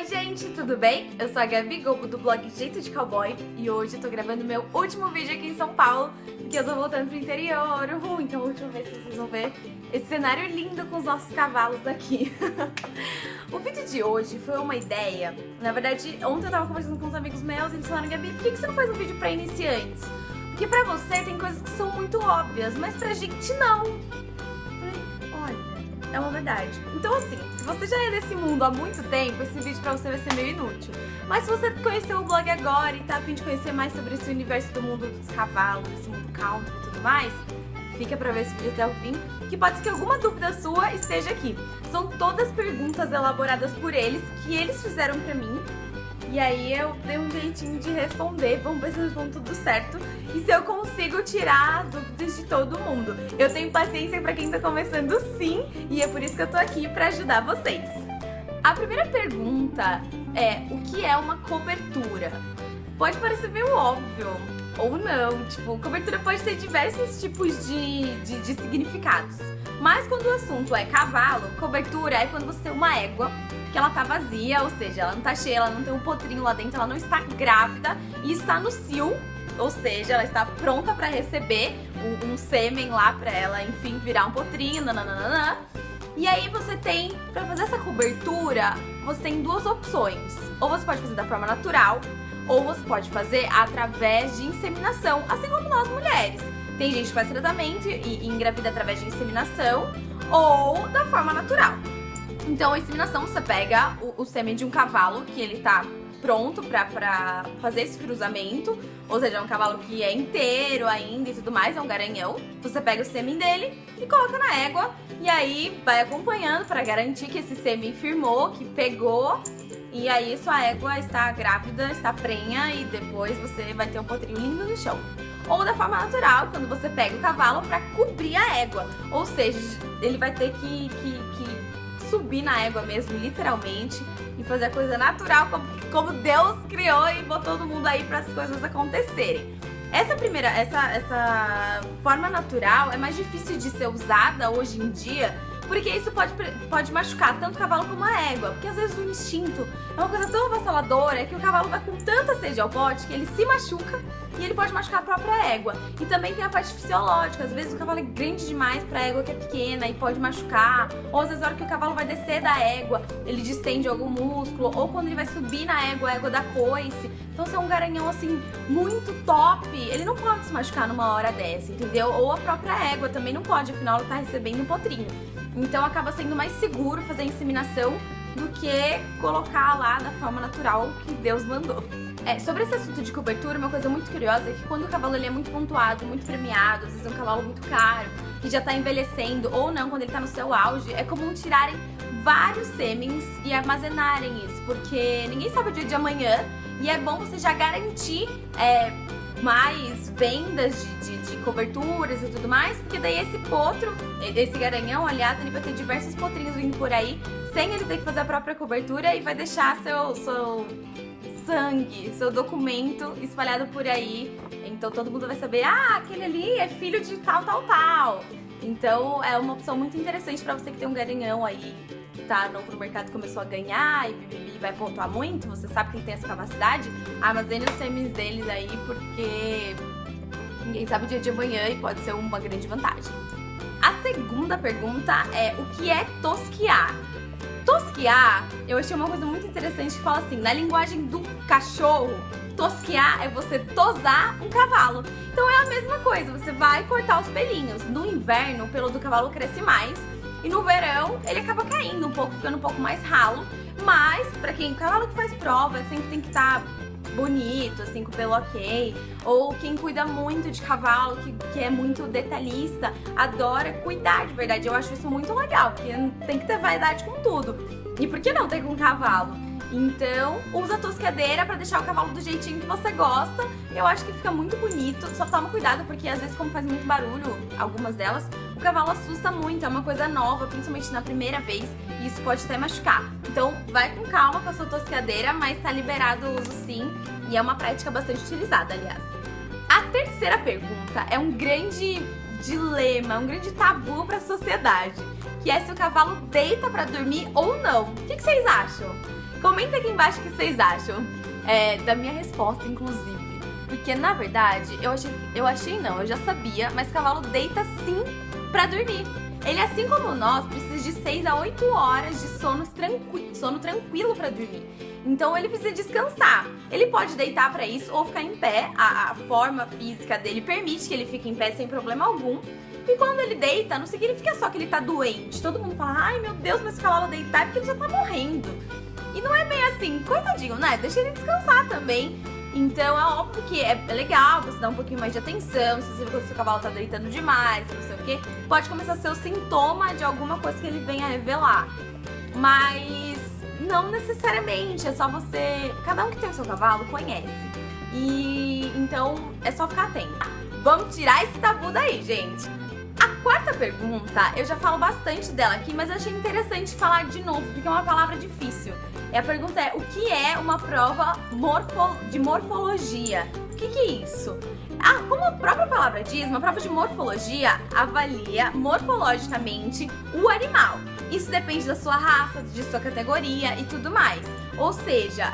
Oi gente, tudo bem? Eu sou a Gabi Gobo do blog Jeito de Cowboy e hoje eu tô gravando meu último vídeo aqui em São Paulo porque eu tô voltando pro interior, então a última vez que vocês vão ver esse cenário lindo com os nossos cavalos aqui. O vídeo de hoje foi uma ideia, na verdade ontem eu tava conversando com uns amigos meus e eles falaram: Gabi, por que você não faz um vídeo pra iniciantes? Porque pra você tem coisas que são muito óbvias, mas pra gente não. É uma verdade. Então assim, se você já é desse mundo há muito tempo, esse vídeo pra você vai ser meio inútil. Mas se você conheceu o blog agora e tá a fim de conhecer mais sobre esse universo do mundo dos cavalos, desse mundo country e tudo mais, fica pra ver esse vídeo até o fim, que pode ser que alguma dúvida sua esteja aqui. São todas perguntas elaboradas por eles, que eles fizeram pra mim. E aí eu dei um jeitinho de responder, vamos ver se eu respondo tudo certo e se eu consigo tirar dúvidas de todo mundo. Eu tenho paciência pra quem tá começando sim, e é por isso que eu tô aqui pra ajudar vocês. A primeira pergunta é: o que é uma cobertura? Pode parecer meio óbvio, ou não, tipo, cobertura pode ter diversos tipos de significados. Mas quando o assunto é cavalo, cobertura é quando você tem uma égua que ela tá vazia, ou seja, ela não tá cheia, ela não tem um potrinho lá dentro, ela não está grávida e está no cio, ou seja, ela está pronta pra receber um sêmen lá pra ela, enfim, virar um potrinho, nananana. E aí você tem, pra fazer essa cobertura, você tem duas opções. Ou você pode fazer da forma natural, ou você pode fazer através de inseminação, assim como nós mulheres. Tem gente que faz tratamento e engravida através de inseminação, ou da forma natural. Então a inseminação, você pega o sêmen de um cavalo que ele tá pronto pra fazer esse cruzamento, ou seja, é um cavalo que é inteiro ainda e tudo mais, é um garanhão. Você pega o sêmen dele e coloca na égua e aí vai acompanhando pra garantir que esse sêmen firmou, que pegou, e aí sua égua está grávida, está prenha e depois você vai ter um potrinho lindo no chão. Ou da forma natural, quando você pega o cavalo pra cobrir a égua, ou seja, ele vai ter que subir na égua mesmo, literalmente, e fazer a coisa natural, como Deus criou e botou todo mundo aí para as coisas acontecerem. Essa forma natural é mais difícil de ser usada hoje em dia, porque isso pode machucar tanto o cavalo como a égua, porque às vezes o instinto é uma coisa tão avassaladora que o cavalo vai com tanta sede ao pote que ele se machuca e ele pode machucar a própria égua. E também tem a parte fisiológica, às vezes o cavalo é grande demais pra égua que é pequena e pode machucar, ou às vezes na hora que o cavalo vai descer da égua, ele distende algum músculo, ou quando ele vai subir na égua, a égua dá coice. Então se é um garanhão assim muito top, ele não pode se machucar numa hora dessa, entendeu? Ou a própria égua também não pode, afinal ela tá recebendo um potrinho. Então acaba sendo mais seguro fazer a inseminação do que colocar lá da forma natural que Deus mandou. Sobre esse assunto de cobertura, uma coisa muito curiosa é que quando o cavalo ele é muito pontuado, muito premiado, às vezes é um cavalo muito caro, que já tá envelhecendo, ou não, quando ele tá no seu auge, é comum tirarem vários sêmens e armazenarem isso, porque ninguém sabe o dia de amanhã e é bom você já garantir mais vendas de coberturas e tudo mais, porque daí esse potro, esse garanhão, aliás, ele vai ter diversos potrinhos vindo por aí, sem ele ter que fazer a própria cobertura, e vai deixar seu sangue, seu documento espalhado por aí. Então todo mundo vai saber: ah, aquele ali é filho de tal, tal, tal. Então é uma opção muito interessante pra você que tem um garanhão aí, que tá novo no mercado, começou a ganhar e vai pontuar muito, você sabe que ele tem essa capacidade, armazene os sêmens deles aí, porque ninguém sabe o dia de amanhã e pode ser uma grande vantagem. A segunda pergunta é: o que é tosquiar? Tosquiar, eu achei uma coisa muito interessante que fala assim, na linguagem do cachorro, tosquiar é você tosar um cavalo. Então é a mesma coisa, você vai cortar os pelinhos. No inverno, o pelo do cavalo cresce mais, e no verão ele acaba caindo um pouco, ficando um pouco mais ralo. Mas pra quem, o cavalo que faz prova, sempre tem que estar bonito, assim, com o pelo ok. Ou quem cuida muito de cavalo, que é muito detalhista, adora cuidar de verdade. Eu acho isso muito legal, porque tem que ter vaidade com tudo. E por que não ter com cavalo? Então, usa a tosqueadeira pra deixar o cavalo do jeitinho que você gosta. Eu acho que fica muito bonito. Só toma cuidado, porque às vezes, como faz muito barulho, algumas delas, o cavalo assusta muito. É uma coisa nova, principalmente na primeira vez, e isso pode até machucar. Então, vai com calma com a sua tosqueadeira, mas tá liberado o uso sim. E é uma prática bastante utilizada, aliás. A terceira pergunta é um grande dilema, um grande tabu pra sociedade, que é se o cavalo deita pra dormir ou não. O que vocês acham? Comenta aqui embaixo o que vocês acham da minha resposta, inclusive. Porque, na verdade, eu já sabia, mas cavalo deita sim pra dormir. Ele, assim como nós, precisa de 6 a 8 horas de sono tranquilo pra dormir. Então ele precisa descansar. Ele pode deitar pra isso ou ficar em pé. A forma física dele permite que ele fique em pé sem problema algum. E quando ele deita, não significa só que ele tá doente. Todo mundo fala, ai meu Deus, mas se o cavalo deitar é porque ele já tá morrendo. E não é bem assim, coitadinho, né? Deixa ele descansar também. Então é óbvio que é legal você dar um pouquinho mais de atenção. Se você vê que o seu cavalo tá deitando demais, não sei o que, pode começar a ser o sintoma de alguma coisa que ele venha a revelar. Mas não necessariamente, é só você... Cada um que tem o seu cavalo conhece. E então é só ficar atento. Vamos tirar esse tabu daí, gente. A quarta pergunta, eu já falo bastante dela aqui, mas eu achei interessante falar de novo, porque é uma palavra difícil. E a pergunta é, o que é uma prova de morfologia? O que é isso? Como a própria palavra diz, uma prova de morfologia avalia morfologicamente o animal. Isso depende da sua raça, de sua categoria e tudo mais. Ou seja,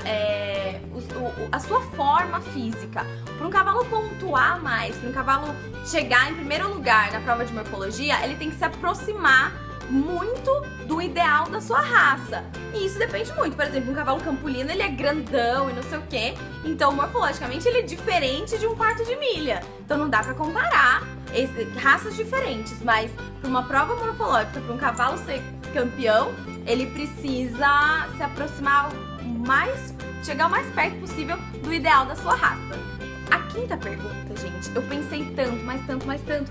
a sua forma física. Para um cavalo pontuar mais, para um cavalo chegar em primeiro lugar na prova de morfologia, ele tem que se aproximar muito do ideal da sua raça. E isso depende muito. Por exemplo, um cavalo campulino, ele é grandão e não sei o quê. Então, morfologicamente, ele é diferente de um quarto de milha. Então, não dá pra comparar raças diferentes. Mas, para uma prova morfológica, para um cavalo ser campeão, ele precisa se aproximar chegar o mais perto possível do ideal da sua raça. A quinta pergunta, gente, eu pensei tanto,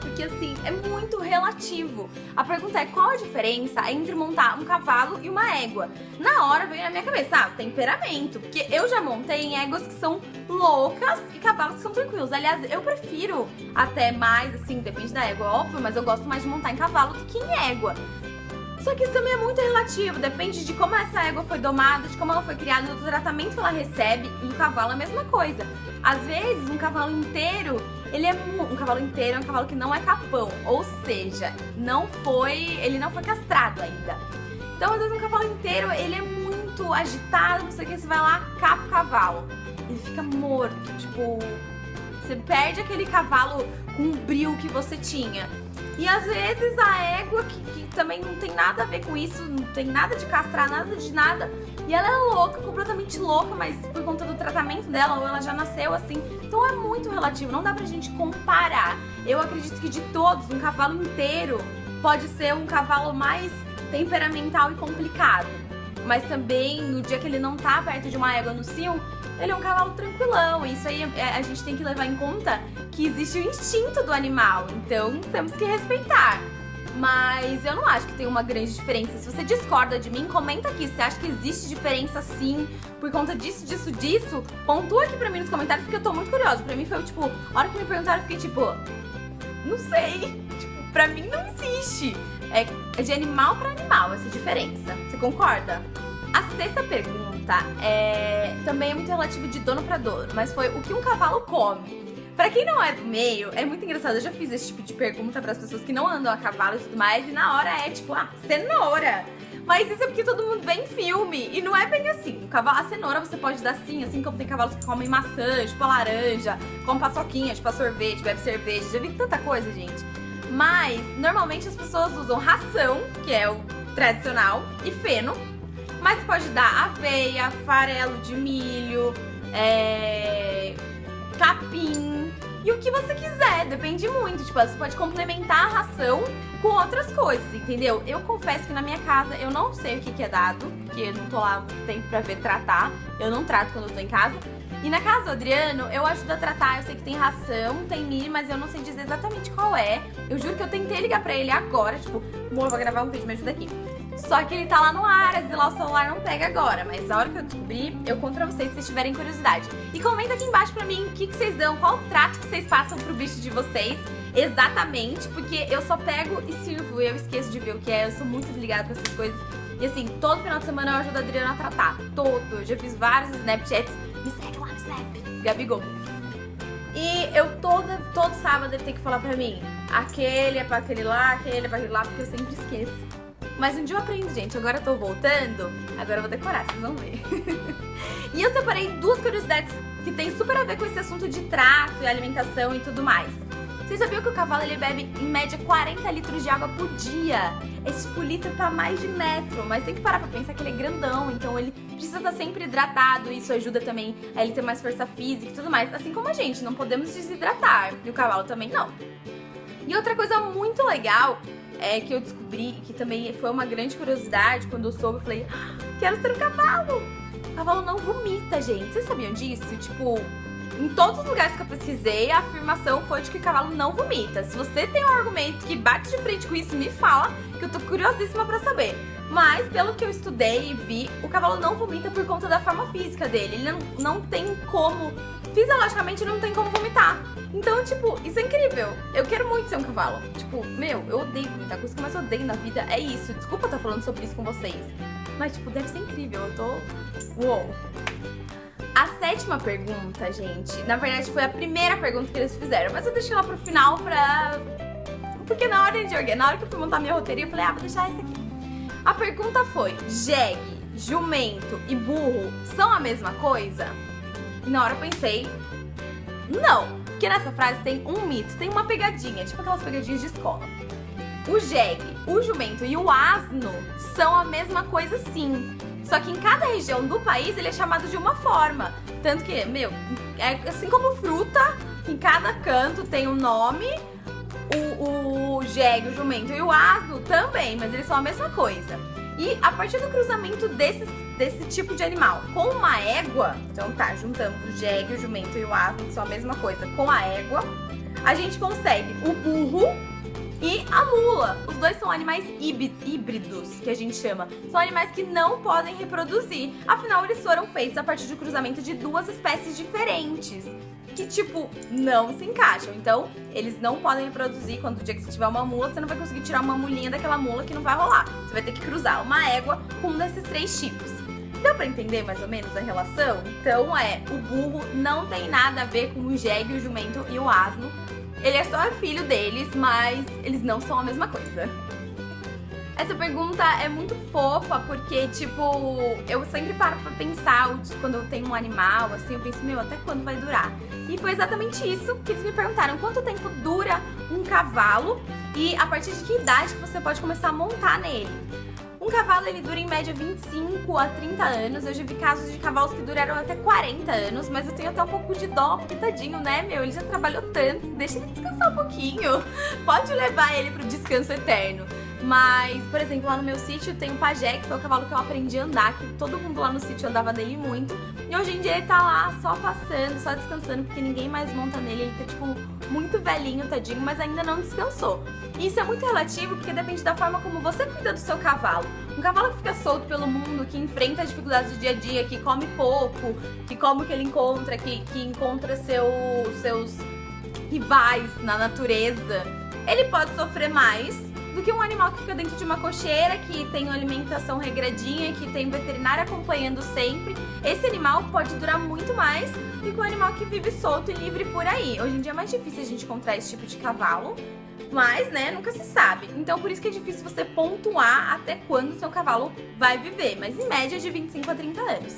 porque assim, é muito relativo. A pergunta é, qual a diferença entre montar um cavalo e uma égua? Na hora veio na minha cabeça, temperamento, porque eu já montei em éguas que são loucas e cavalos que são tranquilos. Aliás, eu prefiro até mais, assim, depende da égua, óbvio, mas eu gosto mais de montar em cavalo do que em égua. Só que isso também é muito relativo, depende de como essa égua foi domada, de como ela foi criada, do tratamento que ela recebe, e o cavalo é a mesma coisa. Às vezes, um cavalo inteiro, um cavalo inteiro é um cavalo que não é capão, ou seja, ele não foi castrado ainda. Então, às vezes, um cavalo inteiro, ele é muito agitado, não sei o que, você vai lá, capa o cavalo. Ele fica morto, tipo, você perde aquele cavalo com o brio que você tinha. E às vezes a égua, que também não tem nada a ver com isso, não tem nada de castrar, nada de nada, e ela é louca, completamente louca, mas por conta do tratamento dela, ou ela já nasceu assim. Então é muito relativo, não dá pra gente comparar. Eu acredito que de todos, um cavalo inteiro pode ser um cavalo mais temperamental e complicado. Mas também, no dia que ele não tá perto de uma égua no cio, ele é um cavalo tranquilão. E isso aí a gente tem que levar em conta que existe o instinto do animal. Então, temos que respeitar. Mas eu não acho que tem uma grande diferença. Se você discorda de mim, comenta aqui. Se acha que existe diferença sim, por conta disso, pontua aqui pra mim nos comentários, porque eu tô muito curiosa. Pra mim foi tipo, a hora que me perguntaram, eu fiquei tipo, não sei. Tipo, pra mim não existe. É de animal pra animal essa diferença. Você concorda? A sexta pergunta também é muito relativa de dono pra dono, mas foi o que um cavalo come. Pra quem não é do meio, é muito engraçado. Eu já fiz esse tipo de pergunta pras pessoas que não andam a cavalo e tudo mais, e na hora é tipo, cenoura. Mas isso é porque todo mundo vê em filme, e não é bem assim. A cenoura você pode dar assim como tem cavalos que comem maçã, tipo a laranja, comem paçoquinha, tipo a sorvete, bebe cerveja. Já vi tanta coisa, gente. Mas, normalmente as pessoas usam ração, que é o tradicional, e feno. Mas pode dar aveia, farelo de milho, capim e o que você quiser, depende muito. Tipo, você pode complementar a ração com outras coisas, entendeu? Eu confesso que na minha casa eu não sei o que é dado, porque eu não tô lá muito tempo pra ver tratar. Eu não trato quando eu tô em casa. E na casa do Adriano, eu ajudo a tratar, eu sei que tem ração, tem milho, mas eu não sei dizer exatamente qual é. Eu juro que eu tentei ligar pra ele agora, tipo, amor, vou gravar um vídeo, me ajuda aqui. Só que ele tá lá no ar, às vezes lá o celular não pega agora, mas na hora que eu descobrir, eu conto pra vocês se vocês tiverem curiosidade. E comenta aqui embaixo pra mim o que vocês dão, qual o trato que vocês passam pro bicho de vocês, exatamente, porque eu só pego e sirvo, eu esqueço de ver o que é, eu sou muito desligada com essas coisas. E assim, todo final de semana eu ajudo a Adriana a tratar, todo, eu já fiz vários Snapchats, me segue lá no Snap, Gabigol. E eu todo sábado ele tem que falar pra mim, aquele é pra aquele lá, porque eu sempre esqueço. Mas um dia eu aprendo, gente. Agora eu tô voltando, agora eu vou decorar, vocês vão ver. E eu separei 2 curiosidades que tem super a ver com esse assunto de trato e alimentação e tudo mais. Vocês sabiam que o cavalo ele bebe em média 40 litros de água por dia? Esse tipo litro pra mais de metro, mas tem que parar pra pensar que ele é grandão, então ele precisa estar sempre hidratado, isso ajuda também a ele ter mais força física e tudo mais. Assim como a gente, não podemos desidratar, e o cavalo também não. E outra coisa muito legal é que eu descobri, que também foi uma grande curiosidade, quando eu soube, eu falei, quero ser um cavalo! O cavalo não vomita, gente. Vocês sabiam disso? Tipo, em todos os lugares que eu pesquisei, a afirmação foi de que o cavalo não vomita. Se você tem um argumento que bate de frente com isso, me fala, que eu tô curiosíssima pra saber. Mas, pelo que eu estudei e vi, o cavalo não vomita por conta da forma física dele. Ele não tem como, fisiologicamente, não tem como vomitar. Então, tipo, isso é incrível. Eu quero muito ser um cavalo. Tipo, meu, eu odeio vomitar. A coisa que eu mais odeio na vida é isso. Desculpa eu estar falando sobre isso com vocês. Mas, tipo, deve ser incrível. Eu tô... Uou! A 7ª pergunta, gente, na verdade foi a primeira pergunta que eles fizeram, mas eu deixei lá pro final pra... Porque na hora que eu fui montar minha roteirinha, eu falei, vou deixar essa aqui. A pergunta foi, jegue, jumento e burro são a mesma coisa? E na hora eu pensei, não, porque nessa frase tem um mito, tem uma pegadinha, tipo aquelas pegadinhas de escola. O jegue, o jumento e o asno são a mesma coisa sim. Só que em cada região do país ele é chamado de uma forma. Tanto que, meu, é assim como fruta, em cada canto tem um nome, o jegue, o jumento e o asno também, mas eles são a mesma coisa. E a partir do cruzamento desse tipo de animal com uma égua, então tá, juntamos o jegue, o jumento e o asno, que são a mesma coisa, com a égua, a gente consegue o burro e a mula. Os dois são animais híbridos, que a gente chama. São animais que não podem reproduzir. Afinal, eles foram feitos a partir do cruzamento de 2 espécies diferentes, que, tipo, não se encaixam. Então, eles não podem reproduzir. Quando o dia que você tiver uma mula, você não vai conseguir tirar uma mulinha daquela mula, que não vai rolar. Você vai ter que cruzar uma égua com um desses 3 tipos. Deu pra entender mais ou menos a relação? Então, o burro não tem nada a ver com o jegue, o jumento e o asno. Ele é só filho deles, mas eles não são a mesma coisa. Essa pergunta é muito fofa, porque, tipo, eu sempre paro pra pensar, quando eu tenho um animal, assim, eu penso, meu, até quando vai durar? E foi exatamente isso que eles me perguntaram, quanto tempo dura um cavalo e a partir de que idade que você pode começar a montar nele? Um cavalo, ele dura em média 25 a 30 anos. Eu já vi casos de cavalos que duraram até 40 anos, mas eu tenho até um pouco de dó, porque tadinho, né, meu? Ele já trabalhou tanto, deixa ele descansar um pouquinho. Pode levar ele pro descanso eterno. Mas, por exemplo, lá no meu sítio tem o Pajé, que foi o cavalo que eu aprendi a andar, que todo mundo lá no sítio andava nele muito. E hoje em dia ele tá lá só passando, só descansando, porque ninguém mais monta nele. Ele tá, tipo, muito velhinho, tadinho, mas ainda não descansou. E isso é muito relativo, porque depende da forma como você cuida do seu cavalo. Um cavalo que fica solto pelo mundo, que enfrenta as dificuldades do dia a dia, que come pouco, que come o que ele encontra, que encontra seus rivais na natureza, ele pode sofrer mais do que um animal que fica dentro de uma cocheira, que tem uma alimentação regradinha, que tem veterinário acompanhando sempre. Esse animal pode durar muito mais do que um animal que vive solto e livre por aí. Hoje em dia é mais difícil a gente encontrar esse tipo de cavalo, mas, né, nunca se sabe. Então, por isso que é difícil você pontuar até quando o seu cavalo vai viver, mas em média de 25 a 30 anos.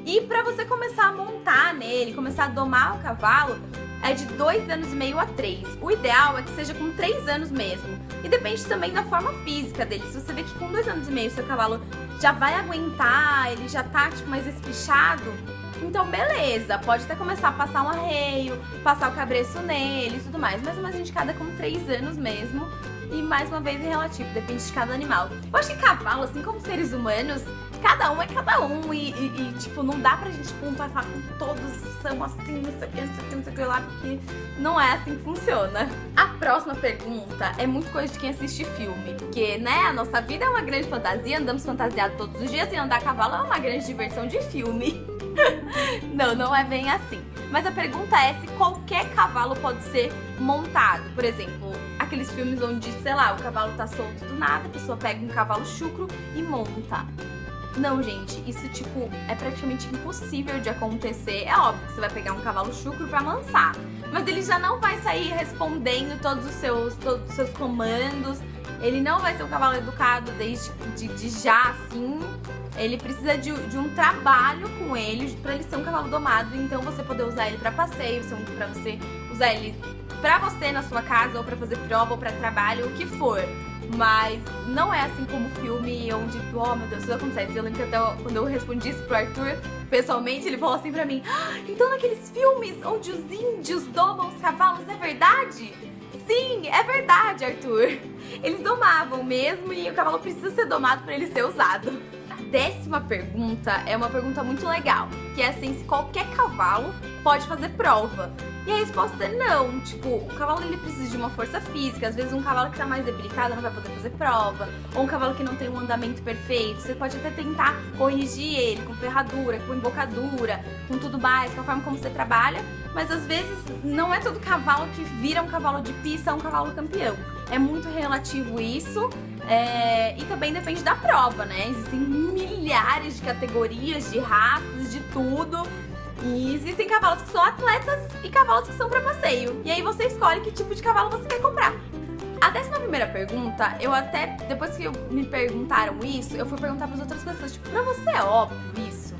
E pra você começar a montar nele, começar a domar o cavalo, é de 2 anos e meio a 3. O ideal é que seja com 3 anos mesmo. E depende também da forma física dele. Se você vê que com 2 anos e meio seu cavalo já vai aguentar, ele já tá, tipo, mais espichado, então beleza, pode até começar a passar um arreio, passar o cabreço nele e tudo mais. Mas é mais indicada com 3 anos mesmo. E mais uma vez é relativo, depende de cada animal. Eu acho que cavalo, assim como seres humanos, cada um é cada um e tipo, não dá pra gente pontuar e falar com todos são assim, não sei o que, não sei o que, não sei o que lá, porque não é assim que funciona. A próxima pergunta é muito coisa de quem assiste filme, porque, né, a nossa vida é uma grande fantasia, andamos fantasiados todos os dias e andar a cavalo é uma grande diversão de filme. Não é bem assim. Mas a pergunta é se qualquer cavalo pode ser montado. Por exemplo, aqueles filmes onde, sei lá, o cavalo tá solto do nada, a pessoa pega um cavalo chucro e monta. Não, gente, isso, tipo, é praticamente impossível de acontecer. É óbvio que você vai pegar um cavalo chucro pra amansar, mas ele já não vai sair respondendo todos os seus comandos, Ele não vai ser um cavalo educado de já, assim. Ele precisa de um trabalho com ele pra ele ser um cavalo domado. Então você poder usar ele pra passeio, pra você usar ele pra você na sua casa, ou pra fazer prova, ou pra trabalho, o que for. Mas não é assim como o filme onde, oh meu Deus, tudo acontece. Eu lembro que até quando eu respondi isso pro Arthur, pessoalmente, ele falou assim pra mim: então naqueles filmes onde os índios domam os cavalos, é verdade? Sim, é verdade, Arthur. Eles domavam mesmo e o cavalo precisa ser domado pra ele ser usado. A 10ª pergunta é uma pergunta muito legal, que é assim, se qualquer cavalo pode fazer prova. E a resposta é não, tipo, o cavalo ele precisa de uma força física, às vezes um cavalo que tá mais debilitado não vai poder fazer prova, ou um cavalo que não tem um andamento perfeito, você pode até tentar corrigir ele com ferradura, com embocadura, com tudo mais, com a forma como você trabalha, mas às vezes não é todo cavalo que vira um cavalo de pista, um cavalo campeão. É muito relativo isso, e também depende da prova, né? Existem milhares de categorias, de raças, de tudo. E existem cavalos que são atletas e cavalos que são pra passeio. E aí você escolhe que tipo de cavalo você quer comprar. A 11ª pergunta, eu até, depois que me perguntaram isso, eu fui perguntar pras outras pessoas, tipo, pra você é óbvio isso?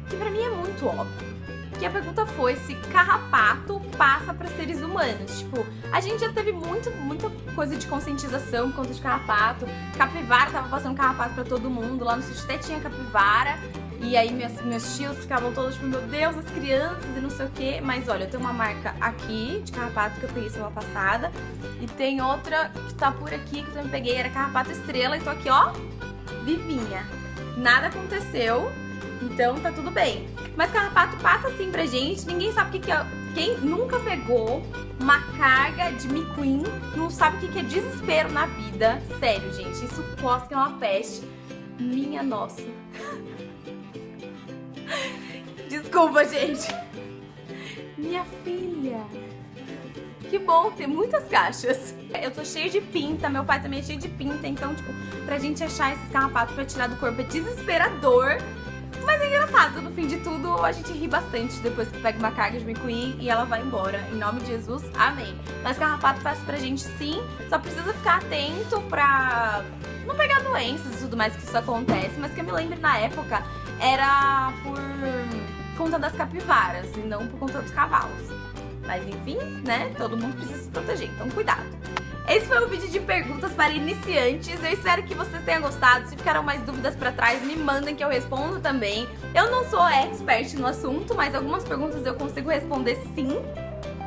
Que pra mim é muito óbvio. Que a pergunta foi se carrapato passa pra seres humanos. Tipo, a gente já teve muita coisa de conscientização por conta de carrapato. Capivara tava passando carrapato pra todo mundo, lá no sítio até tinha capivara. E aí meus tios ficavam todos tipo, meu Deus, as crianças e não sei o que. Mas olha, eu tenho uma marca aqui de carrapato que eu peguei semana passada. E tem outra que tá por aqui que eu também peguei, era carrapato estrela. E tô aqui, ó, vivinha. Nada aconteceu, então tá tudo bem. Mas carrapato passa assim pra gente, ninguém sabe o que é. Quem nunca pegou uma carga de McQueen não sabe o que é desespero na vida. Sério, gente, isso posso que é uma peste. Minha nossa. Desculpa, gente. Minha filha. Que bom ter muitas caixas. Eu tô cheia de pinta, meu pai também é cheio de pinta. Então, tipo, pra gente achar esses carrapatos pra tirar do corpo é desesperador. Mas é engraçado, no fim de tudo a gente ri bastante depois que pega uma carga de McQueen e ela vai embora. Em nome de Jesus, amém. Mas carrapato faz pra gente sim, só precisa ficar atento pra não pegar doenças e tudo mais que isso acontece. Mas que eu me lembro na época era por conta das capivaras e não por conta dos cavalos. Mas enfim, né, todo mundo precisa se proteger, então cuidado. Esse foi o vídeo de perguntas para iniciantes. Eu espero que vocês tenham gostado. Se ficaram mais dúvidas pra trás, me mandem que eu respondo também. Eu não sou expert no assunto, mas algumas perguntas eu consigo responder sim.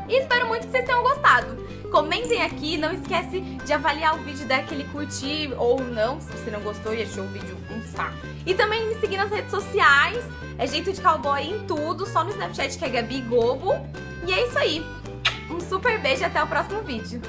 E espero muito que vocês tenham gostado. Comentem aqui, não esquece de avaliar o vídeo, dar aquele curtir ou não, se você não gostou e achou o vídeo um saco. E também me seguir nas redes sociais, é Jeito de Cowboy em tudo, só no Snapchat que é Gabi Gobo. E é isso aí. Um super beijo e até o próximo vídeo.